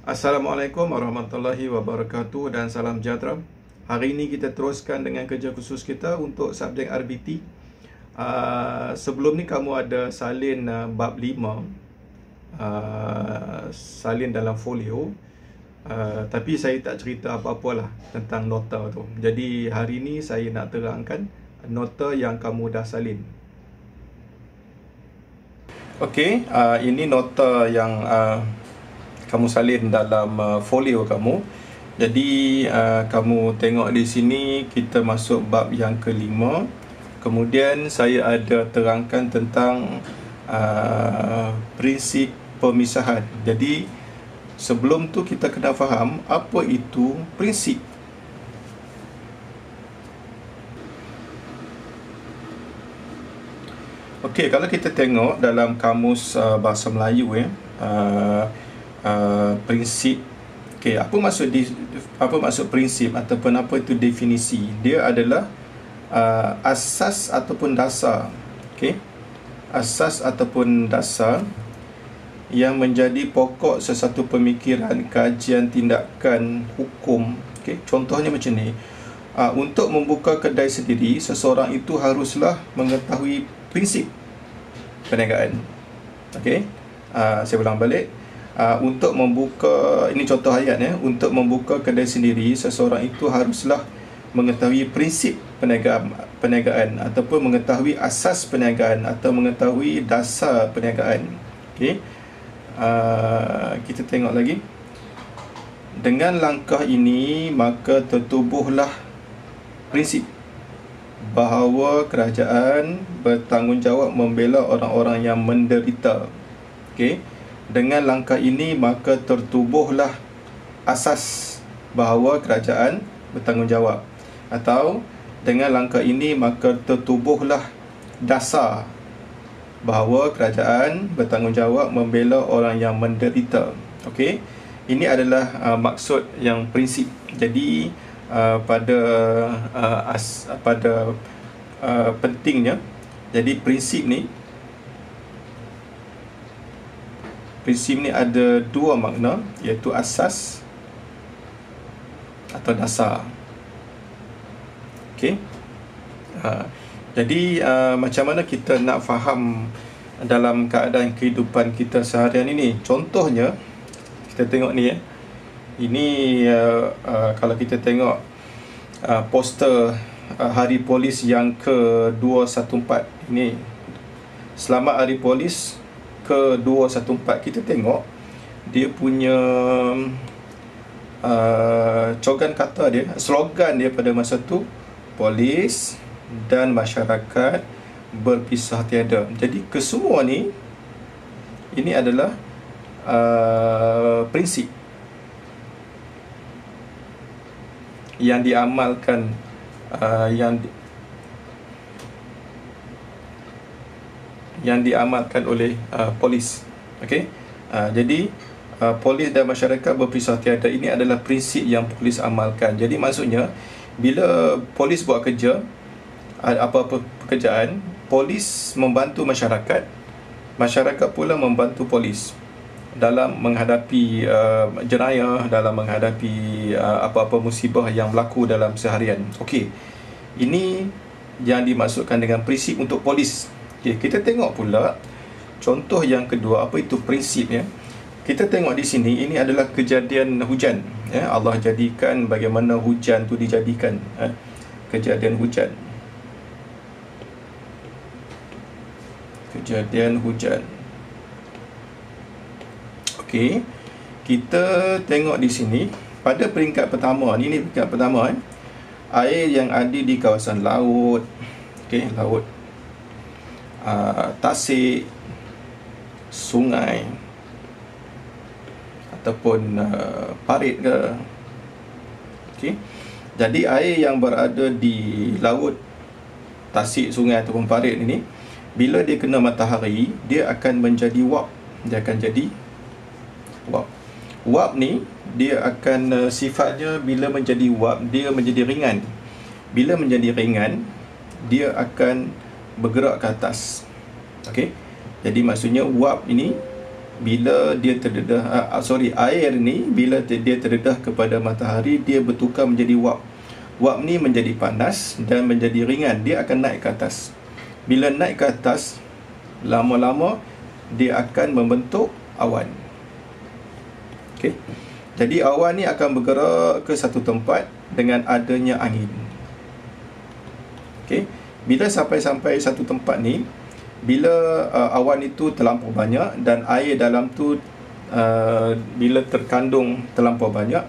Assalamualaikum warahmatullahi wabarakatuh dan salam sejahtera. Hari ini kita teruskan dengan kerja khusus kita untuk subjek RBT. Sebelum ni kamu ada salin bab 5, salin dalam folio. Tapi saya tak cerita apa-apa lah tentang nota tu. Jadi hari ini saya nak terangkan nota yang kamu dah salin. Okey, ini nota yang kamu salin dalam folio kamu. Jadi kamu tengok di sini kita masuk bab yang kelima. Kemudian saya ada terangkan tentang prinsip pemisahan. Jadi sebelum tu kita kena faham apa itu prinsip. Okey, kalau kita tengok dalam kamus bahasa Melayu prinsip. Okey, apa maksud prinsip ataupun apa itu definisi? Dia adalah asas ataupun dasar. Okey. Asas ataupun dasar yang menjadi pokok sesuatu pemikiran, kajian, tindakan, hukum. Okey, contohnya macam ni. Untuk membuka kedai sendiri, seseorang itu haruslah mengetahui prinsip perniagaan. Okey. Saya ulang balik. Untuk membuka, ini contoh ayat ya, untuk membuka kedai sendiri, seseorang itu haruslah mengetahui prinsip perniagaan ataupun mengetahui asas perniagaan atau mengetahui dasar perniagaan. Okey. Kita tengok lagi. Dengan langkah ini maka tertubuhlah prinsip bahawa kerajaan bertanggungjawab membela orang-orang yang menderita. Okey. Dengan langkah ini maka tertubuhlah asas bahawa kerajaan bertanggungjawab, atau dengan langkah ini maka tertubuhlah dasar bahawa kerajaan bertanggungjawab membela orang yang menderita. Okey. Ini adalah maksud yang prinsip. Jadi pada pentingnya, jadi prinsip ni ada dua makna, iaitu asas atau dasar. Okey. Jadi macam mana kita nak faham dalam keadaan kehidupan kita seharian ini? Contohnya kita tengok ni ya. Ini kalau kita tengok poster Hari Polis yang ke-214 ini. Selamat Hari Polis ke-214. Kita tengok dia punya cogan kata dia, slogan dia pada masa tu, polis dan masyarakat berpisah tiada. Jadi kesemua ni, ini adalah prinsip yang diamalkan, yang diamalkan oleh polis. Okey. Jadi polis dan masyarakat berpisah tiada, ini adalah prinsip yang polis amalkan. Jadi maksudnya bila polis buat kerja, apa-apa pekerjaan, polis membantu masyarakat, masyarakat pula membantu polis dalam menghadapi jenayah, dalam menghadapi apa-apa musibah yang berlaku dalam seharian. Okey. Ini yang dimaksudkan dengan prinsip untuk polis. Okey, kita tengok pula contoh yang kedua, apa itu prinsipnya. Kita tengok di sini, ini adalah kejadian hujan ya. Allah jadikan bagaimana hujan tu dijadikan kejadian hujan. Kejadian hujan. Okey. Kita tengok di sini pada peringkat pertama, ini peringkat pertama air yang ada di kawasan laut. Okey, laut, tasik, sungai ataupun parit ke. Okey. Jadi air yang berada di laut, tasik, sungai ataupun parit ini, bila dia kena matahari, dia akan menjadi wap. Dia akan jadi wap. Wap ni dia akan sifatnya, bila menjadi wap, dia menjadi ringan. Bila menjadi ringan, dia akan bergerak ke atas. Okey. Jadi maksudnya wap ini bila dia terdedah, air ni bila dia terdedah kepada matahari, dia bertukar menjadi wap. Wap ni menjadi panas dan menjadi ringan, dia akan naik ke atas. Bila naik ke atas, lama-lama dia akan membentuk awan. Okey. Jadi awan ni akan bergerak ke satu tempat dengan adanya angin. Okey. Bila sampai satu tempat ni, bila awan itu terlampau banyak dan air dalam tu bila terkandung terlampau banyak,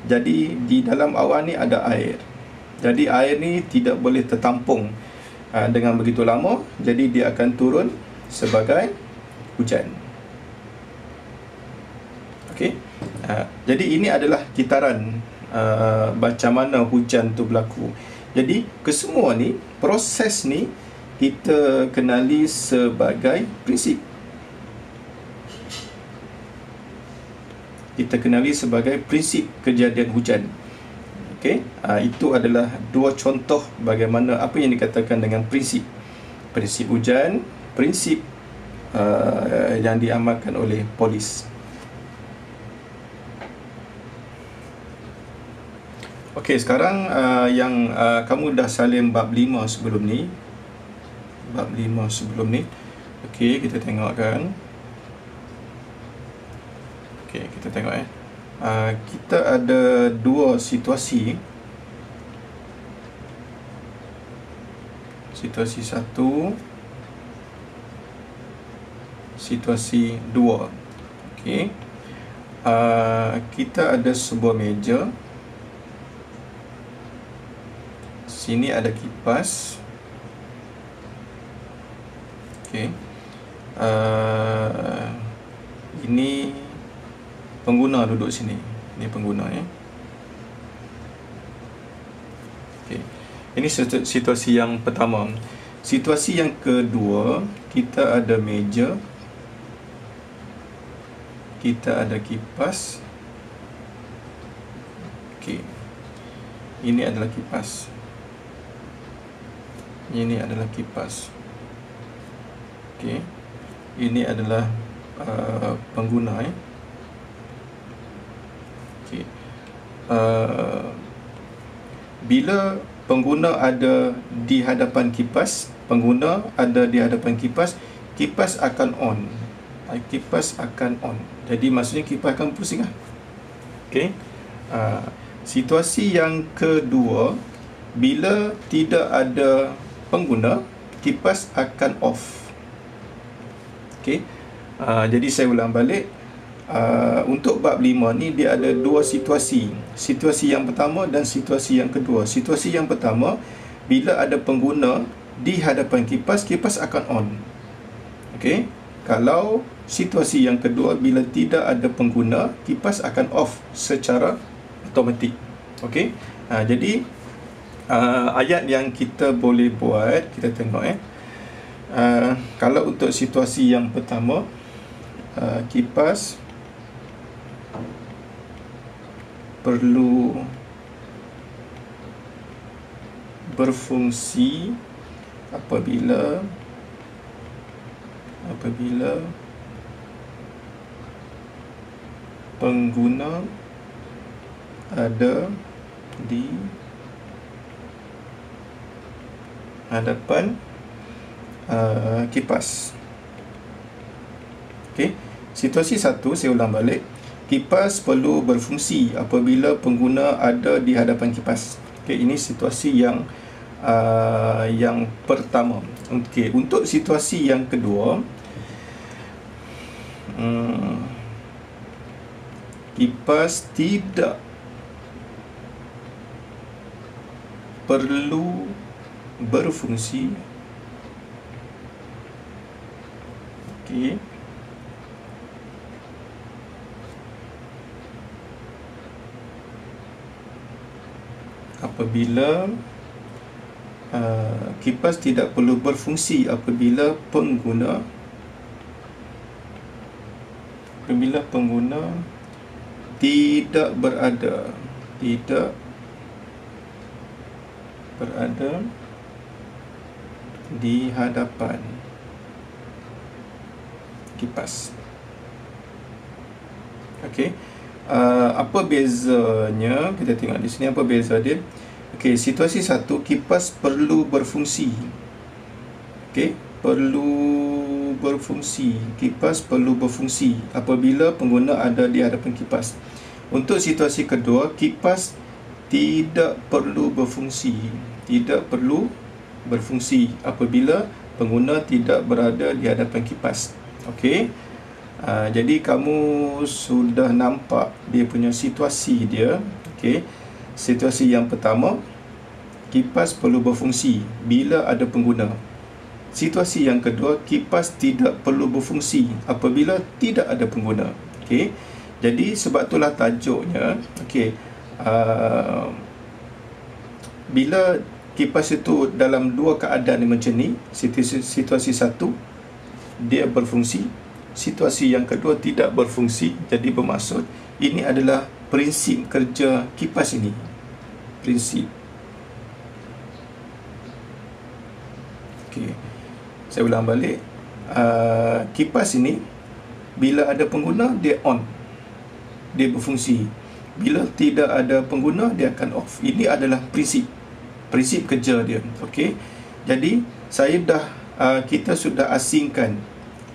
jadi di dalam awan ni ada air. Jadi air ni tidak boleh tertampung dengan begitu lama, jadi dia akan turun sebagai hujan. Okey. Jadi ini adalah kitaran macam mana hujan tu berlaku. Jadi kesemua ni, proses ni kita kenali sebagai prinsip. Kita kenali sebagai prinsip kejadian hujan. Okey, itu adalah dua contoh bagaimana apa yang dikatakan dengan prinsip. Prinsip hujan, prinsip yang diamalkan oleh polis. Okey, sekarang yang kamu dah salin bab 5 sebelum ni. Bab 5 sebelum ni. Okey, kita tengok kan. Okey, kita tengok kita ada dua situasi. Situasi 1, situasi 2. Okey. Kita ada sebuah meja. Sini ada kipas. Okey. Ini pengguna duduk sini. Ini pengguna Okey. Ini situasi yang pertama. Situasi yang kedua, kita ada meja. Kita ada kipas. Okey. Ini adalah kipas. Ini adalah kipas. Okey. Ini adalah pengguna Okey. Bila pengguna ada di hadapan kipas, pengguna ada di hadapan kipas, kipas akan on. Kipas akan on. Jadi maksudnya kipas akan pusing Okey. Situasi yang kedua, bila tidak ada pengguna, kipas akan off. Okey. Jadi saya ulang balik. Untuk bab 5 ni dia ada dua situasi. Situasi yang pertama dan situasi yang kedua. Situasi yang pertama, bila ada pengguna di hadapan kipas, kipas akan on. Okey. Kalau situasi yang kedua, bila tidak ada pengguna, kipas akan off secara automatik. Okey. Jadi ayat yang kita boleh buat, kita tengok kalau untuk situasi yang pertama, kipas perlu berfungsi apabila pengguna ada di hadapan kipas. Okey. Situasi 1, saya ulang balik. Kipas perlu berfungsi apabila pengguna ada di hadapan kipas. Okey, ini situasi yang pertama. Okey, untuk situasi yang kedua, kipas tidak perlu berfungsi. Okey. Apabila kipas tidak perlu berfungsi apabila pengguna tidak berada di hadapan kipas. Okey. Apa bezanya? Kita tengok di sini apa beza dia. Okey, situasi 1, kipas perlu berfungsi. Okey, perlu berfungsi. Kipas perlu berfungsi apabila pengguna ada di hadapan kipas. Untuk situasi kedua, kipas tidak perlu berfungsi. Tidak perlu berfungsi apabila pengguna tidak berada di hadapan kipas. Okey. Jadi kamu sudah nampak dia punya situasi dia. Okey. Situasi yang pertama, kipas perlu berfungsi bila ada pengguna. Situasi yang kedua, kipas tidak perlu berfungsi apabila tidak ada pengguna. Okey. Jadi sebab itulah tajuknya. Okey. Bila kipas itu dalam dua keadaan macam ni, situasi 1 dia berfungsi, situasi yang kedua tidak berfungsi. Jadi bermaksud ini adalah prinsip kerja kipas ini. Prinsip. Okey. Saya ulang balik. Kipas ini bila ada pengguna dia on. Dia berfungsi. Bila tidak ada pengguna dia akan off. Ini adalah prinsip kerja dia. Okey. Jadi kita sudah asingkan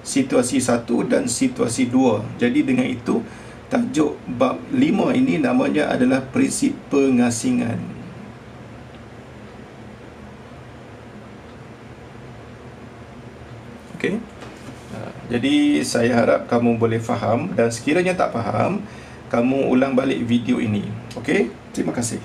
situasi 1 dan situasi 2. Jadi dengan itu tajuk bab 5 ini namanya adalah prinsip pengasingan. Okey. Jadi saya harap kamu boleh faham, dan sekiranya tak faham, kamu ulang balik video ini. Okey? Terima kasih.